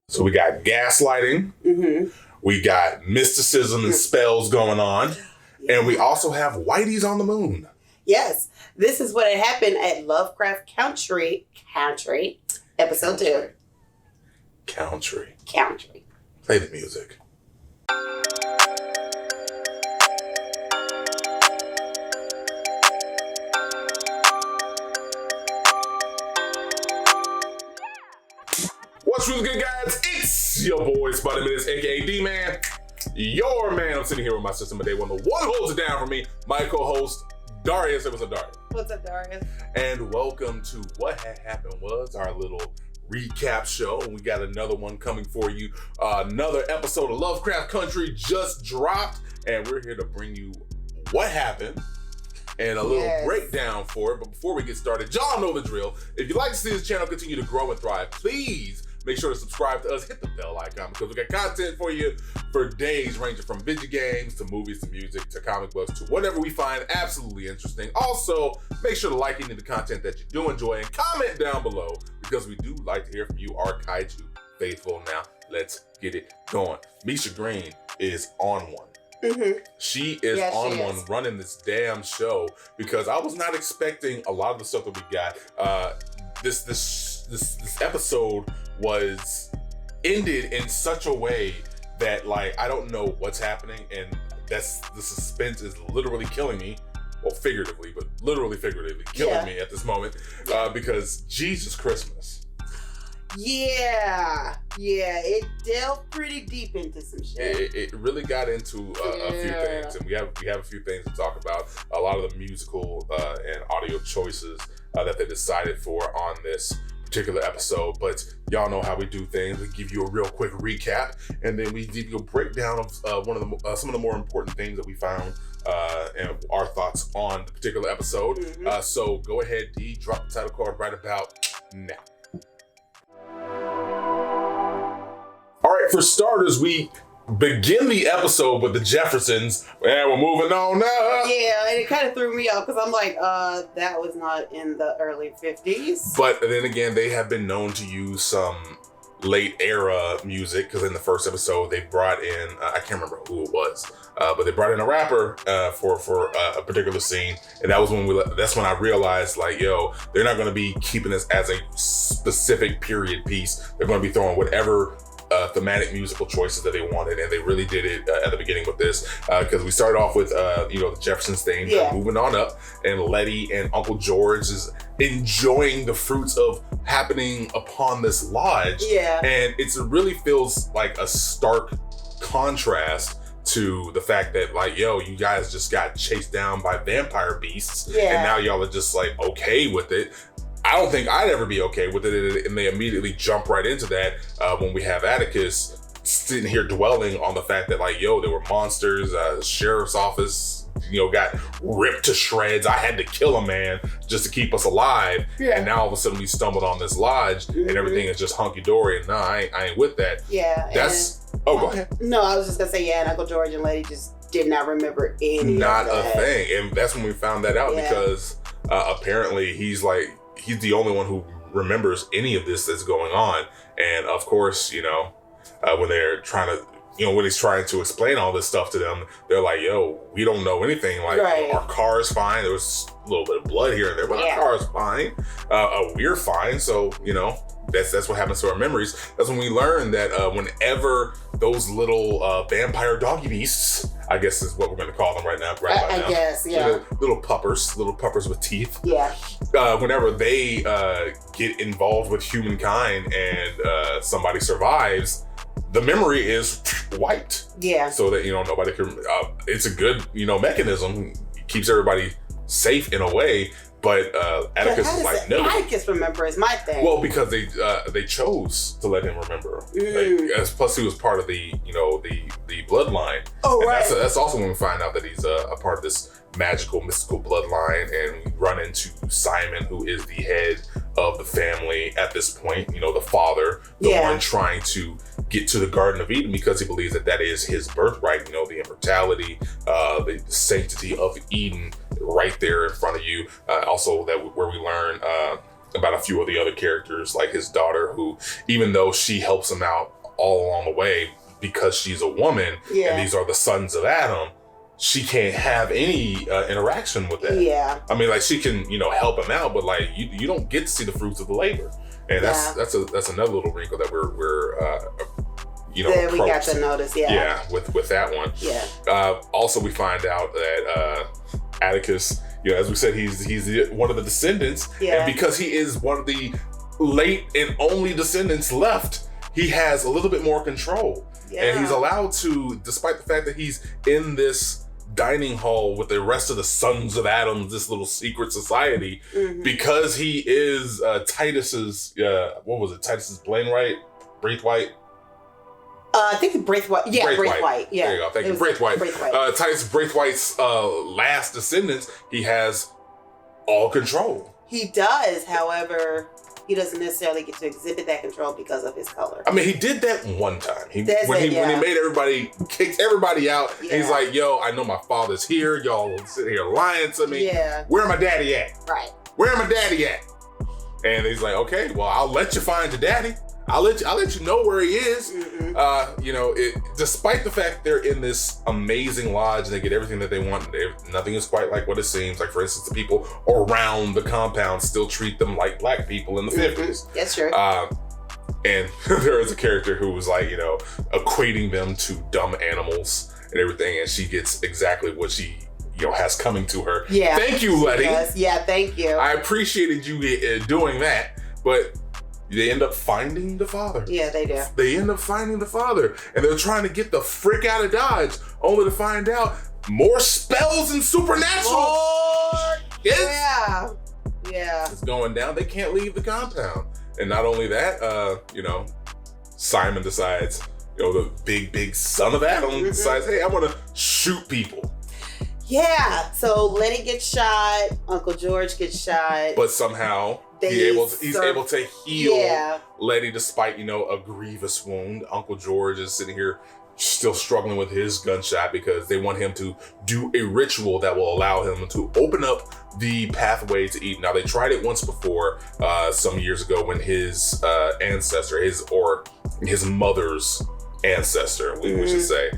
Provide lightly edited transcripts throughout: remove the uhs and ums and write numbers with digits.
So we got gaslighting, we got mysticism and spells going on, and we also have Whitey's on the moon. Yes, this is what had happened at Lovecraft Country, episode 2. Country. Play the music. What's really good, guys? It's your boy Spotted Menace, aka D-Man, your man. I'm sitting here with my sister, but they one who holds it down for me, my co-host Daria. Say what's up, Daria? What's up, Daria? And welcome to What Had Happened Was, our little recap show. And we got another one coming for you. Another episode of Lovecraft Country just dropped, and we're here to bring you what happened and a little breakdown for it. But before we get started, y'all know the drill. If you'd like to see this channel continue to grow and thrive, please make sure to subscribe to us, hit the bell icon, because we got content for you for days, ranging from video games to movies to music to comic books to whatever we find absolutely interesting. Also, make sure to like any of the content that you do enjoy and comment down below, because we do like to hear from you, our kaiju faithful. Now, let's get it going. Misha Green is on one. She is on one running this damn show, because I was not expecting a lot of the stuff that we got. This episode was ended in such a way that, like, I don't know what's happening, and the suspense is literally killing me. Well, figuratively, but literally figuratively killing me at this moment, because Jesus Christmas. Yeah, it delved pretty deep into some shit. It really got into a few things, and we have a few things to talk about. A lot of the musical and audio choices that they decided for on this particular episode. But y'all know how we do things. We give you a real quick recap, and then we give you a breakdown of some of the more important things that we found and our thoughts on the particular episode. So go ahead, D, drop the title card right about now. All right, for starters, we begin the episode with the Jeffersons, and we're moving on now. Yeah, and it kind of threw me off, because I'm like, that was not in the early 50s. But then again, they have been known to use some late era music, because in the first episode, they brought in, I can't remember who it was, but they brought in a rapper for a particular scene, and that was that's when I realized, like, yo, they're not going to be keeping this as a specific period piece. They're going to be throwing whatever thematic musical choices that they wanted, and they really did it at the beginning with this, because we started off with the Jeffersons theme, moving on up, and Letty and Uncle George is enjoying the fruits of happening upon this lodge, and it really feels like a stark contrast to the fact that, like, yo, you guys just got chased down by vampire beasts, and now y'all are just like okay with it. I don't think I'd ever be okay with it, and they immediately jump right into that when we have Atticus sitting here dwelling on the fact that, like, yo, there were monsters, sheriff's office, got ripped to shreds. I had to kill a man just to keep us alive, and now all of a sudden we stumbled on this lodge, and everything is just hunky-dory, and I ain't with that. Go ahead. No, I was just gonna say, and Uncle George and Letty just did not remember any Not of that. a thing, and that's when we found that out, because apparently he's the only one who remembers any of this that's going on. And of course, when they're trying to, when he's trying to explain all this stuff to them, they're like, yo, we don't know anything. Like, our car is fine. There was a little bit of blood here and there, but our car is fine. We're fine. So, that's what happens to our memories. That's when we learn that whenever those little vampire doggy beasts, I guess is what we're going to call them right now. I guess, Little puppers with teeth. Yeah. Whenever they get involved with humankind and somebody survives, the memory is wiped. Yeah. So that, nobody can, it's a good, mechanism. It keeps everybody safe in a way. But Atticus is like, no. Atticus remember is my thing. Well, because they chose to let him remember. Plus, he was part of the bloodline. Oh, and right. That's also when we find out that he's a part of this magical, mystical bloodline, and we run into Simon, who is the head of the family at this point. The father, the one trying to get to the Garden of Eden because he believes that is his birthright. The immortality, the sanctity of Eden, right there in front of you. Also, where we learn about a few of the other characters, like his daughter, who, even though she helps him out all along the way because she's a woman, and these are the sons of Adam, she can't have any interaction with that. Yeah. I mean, like, she can, help him out, but like you don't get to see the fruits of the labor, and that's another little wrinkle that we're that we got to notice. Yeah, with that one. Yeah. Also, we find out that Atticus, as we said, he's one of the descendants, and because he is one of the late and only descendants left, he has a little bit more control, and he's allowed to, despite the fact that he's in this dining hall with the rest of the sons of Adam, this little secret society, because he is Titus's Titus's Braithwaite. I think Braithwaite. Yeah, Braithwaite. Yeah. There you go. Thank you. Braithwaite. Titus Braithwaite's last descendants, he has all control. He does, however, he doesn't necessarily get to exhibit that control because of his color. I mean, he did that one time. When he made everybody, kicked everybody out, he's like, yo, I know my father's here. Y'all sit here lying to me. Yeah. Where my daddy at? Right. Where my daddy at? And he's like, okay, well, I'll let you find your daddy. I'll let you know where he is. Despite the fact they're in this amazing lodge and they get everything that they want, nothing is quite like what it seems. Like, for instance, the people around the compound still treat them like black people in the 50s. That's true. And there is a character who was like, equating them to dumb animals and everything, and she gets exactly what she has coming to her. Yeah. Thank you, Letty. Yeah, thank you. I appreciated you doing that, but they end up finding the father. Yeah, they do. They end up finding the father, and they're trying to get the frick out of Dodge, only to find out more spells and supernatural. Yeah. It's going down. They can't leave the compound, and not only that, Simon decides, the big son of Adam decides, hey, I want to shoot people. Yeah. So Letty gets shot. Uncle George gets shot. But somehow he's able to heal Letty despite, a grievous wound. Uncle George is sitting here still struggling with his gunshot because they want him to do a ritual that will allow him to open up the pathway to Eden. Now, they tried it once before, some years ago, when his ancestor, his mother's ancestor, we should say,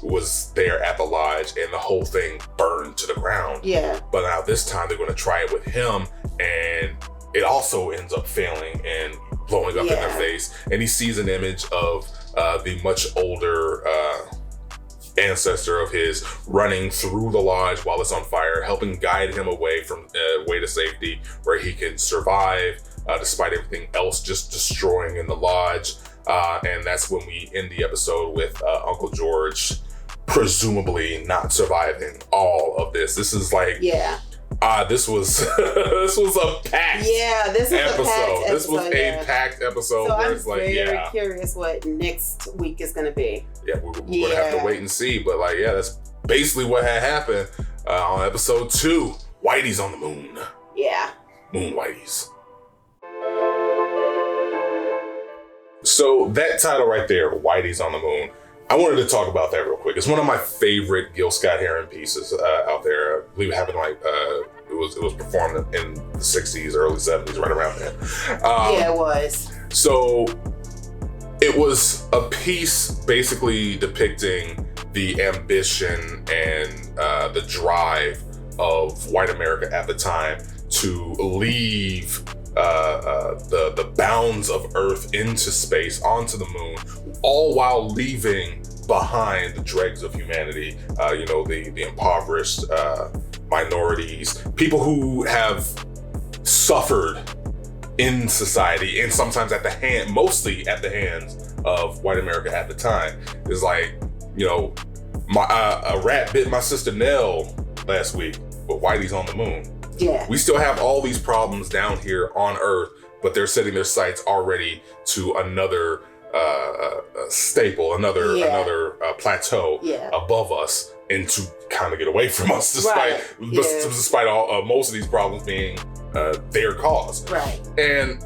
was there at the lodge, and the whole thing burned to the ground. Yeah. But now this time they're going to try it with him, and it also ends up failing and blowing up in their face. And he sees an image of the much older ancestor of his running through the lodge while it's on fire, helping guide him away to safety where he can survive despite everything else just destroying in the lodge. And that's when we end the episode with Uncle George presumably not surviving all of this. This is like, this was a packed episode. This was a packed episode. So where I'm it's like, very curious what next week is going to be. Yeah, we're going to have to wait and see. But that's basically what had happened on episode 2. Whitey's on the moon. Yeah. Moon Whitey's. So that title right there, Whitey's on the Moon, I wanted to talk about that real quick. It's one of my favorite Gil Scott-Heron pieces out there. I believe it happened it was performed in the 60s, early 70s, right around then. It was. So it was a piece basically depicting the ambition and the drive of white America at the time to leave the bounds of Earth into space, onto the moon, all while leaving behind the dregs of humanity, the impoverished minorities, people who have suffered in society, and sometimes mostly at the hands of white America at the time. It's like, a rat bit my sister Nell last week, but Whitey's on the moon. Yeah. We still have all these problems down here on Earth, but they're setting their sights already to another staple, another plateau above us, and to kind of get away from us, despite all most of these problems being their cause. Right. And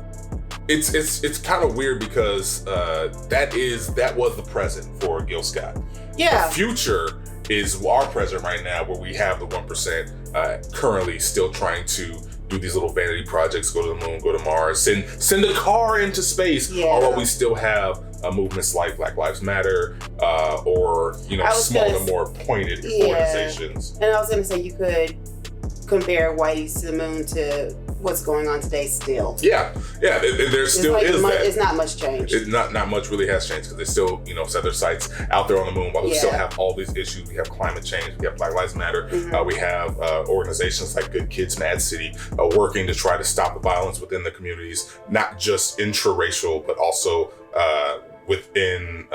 it's kind of weird because that was the present for Gil Scott. Yeah. The future is our present right now, where we have the 1% currently still trying to do these little vanity projects, go to the moon, go to Mars, send a car into space, although we still have movements like Black Lives Matter, or smaller, more pointed organizations. And I was going to say, you could compare Whitey to the moon to what's going on today still. Yeah. There still is that. It's not much change. Not much really has changed, because they still, set their sights out there on the moon, while we still have all these issues. We have climate change, we have Black Lives Matter, we have organizations like Good Kids Mad City working to try to stop the violence within the communities, not just intraracial, but also within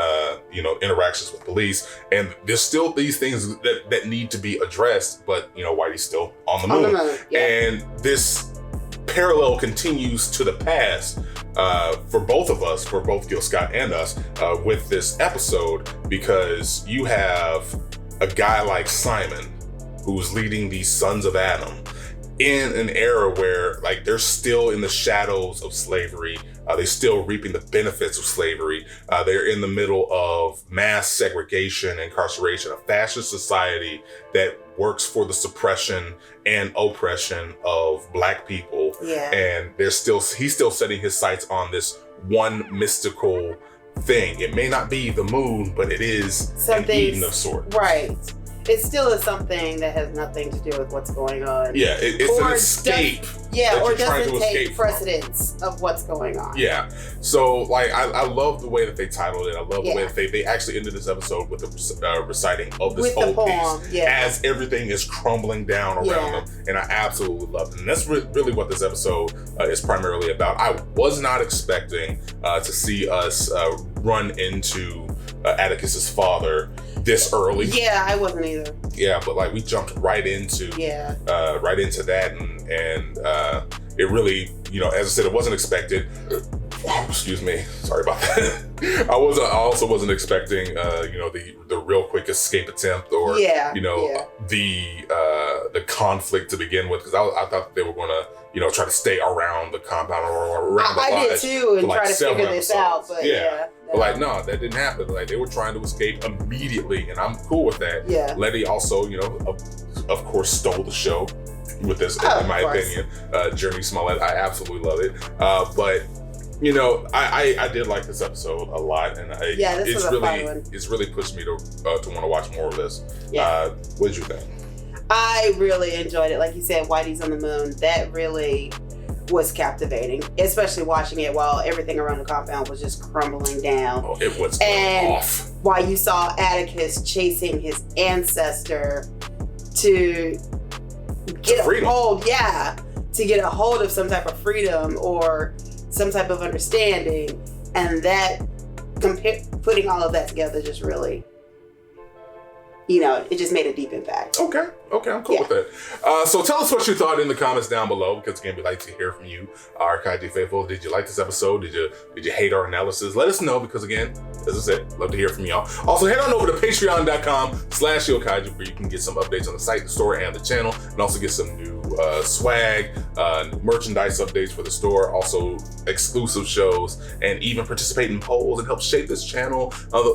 interactions with police. And there's still these things that need to be addressed, but Whitey's still on the moon. And this parallel continues to the past for both of us, for both Gil Scott and us, with this episode, because you have a guy like Simon who's leading these Sons of Adam in an era where they're still in the shadows of slavery. They're still reaping the benefits of slavery. They're in the middle of mass segregation, incarceration, a fascist society that works for the suppression and oppression of Black people. And he's still setting his sights on this one mystical thing. It may not be the moon, but it is an Eden of sorts. Right. It still is something that has nothing to do with what's going on. Yeah, it's an escape. Or doesn't take precedence of what's going on. Yeah. So, I love the way that they titled it. I love the way that they actually ended this episode with the reciting of this whole piece as everything is crumbling down around them. And I absolutely love it. And that's really what this episode is primarily about. I was not expecting to see us run into Atticus's father this early. Yeah, I wasn't either. Yeah, but we jumped right into that, and it really, as I said, it wasn't expected. Excuse me, sorry about that. I also wasn't expecting the real quick escape attempt, or the conflict to begin with, because I thought they were gonna try to stay around the compound or around the lodge. I did too, and try to figure this out, but But no, that didn't happen. They were trying to escape immediately, and I'm cool with that. Letty also, of course, stole the show with this, in my opinion. Journey Smollett, I absolutely love it. But I did like this episode a lot, and this was a fun one. It's really pushed me to want to watch more of this. What did you think? I really enjoyed it. Like you said, Whitey's on the moon. That really was captivating, especially watching it while everything around the compound was just crumbling down. Oh, it was off. While you saw Atticus chasing his ancestor to get a hold, to get a hold of some type of freedom or some type of understanding, and that putting all of that together just really, it just made a deep impact. Okay, I'm cool with that. So tell us what you thought in the comments down below, because again, we'd like to hear from you, our Kaiju faithful. Did you like this episode? Did you hate our analysis? Let us know, because again, as I said, love to hear from y'all. Also, head on over to patreon.com/HEELKAIJU, where you can get some updates on the site, the store, and the channel, and also get some new swag, merchandise updates for the store, also exclusive shows, and even participate in polls and help shape this channel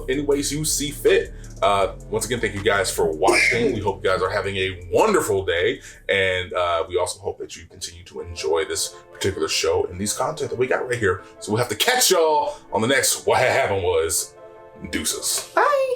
any ways you see fit. Once again, thank you guys for watching. We hope you guys are having a wonderful day, and we also hope that you continue to enjoy this particular show and these content that we got right here. So we'll have to catch y'all on the next What Happened Was. Deuces. Bye.